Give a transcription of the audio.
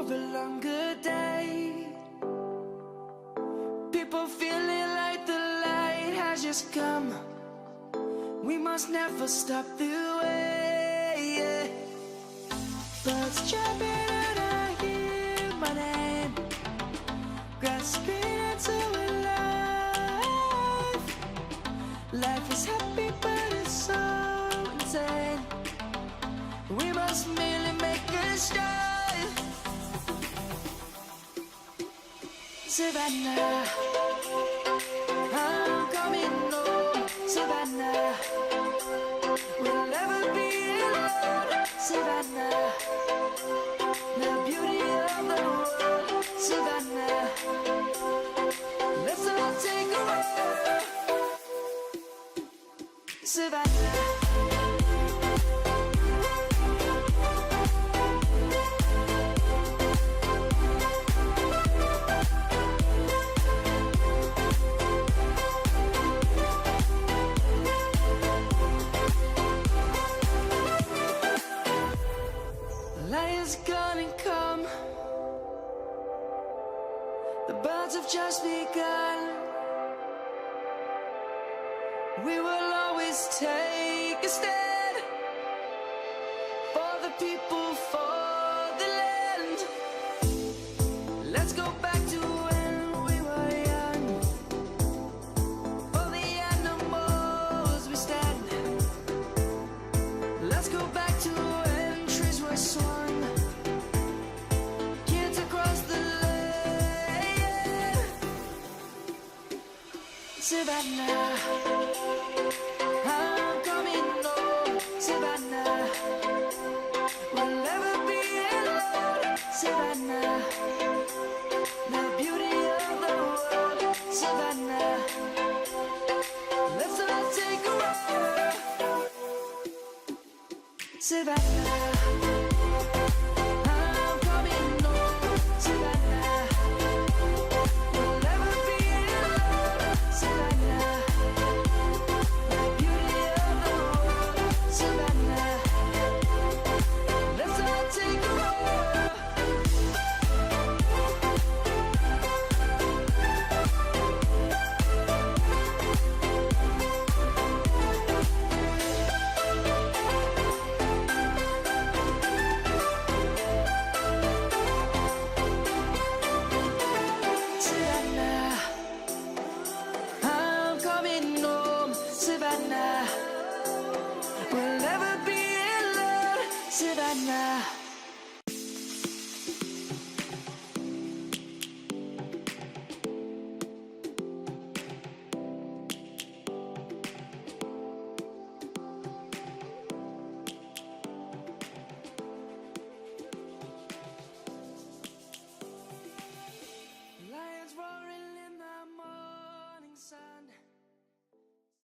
of a longer day. People feeling like the light has just come. We must never stop the way. Birds chirping and I hear my name, grasping into a life. Life is happy but it's so insane. We must merely make a start. Savannah, I'm coming home. Savannah, we'll never be alone. Savannah, the beauty of the world. Savannah, let's all take a walk. Savannah. Lion's gonna come. The birds have just begun. We will always take a stand for the people, for the land. Let's go back to when we were young. For the animals we stand. Let's go back to when trees were swung. Kids across the land. Savannah, I'm coming home. Savannah, we'll never be alone. Savannah, the beauty of the world. Savannah, let's all take a walk. Savannah, I'm coming home. Savannah, we'll never be alone. Savannah, the beauty of the world. Savannah, let's all take a walk. Savannah, I'm coming home. Savannah, we'll never be alone. Savannah.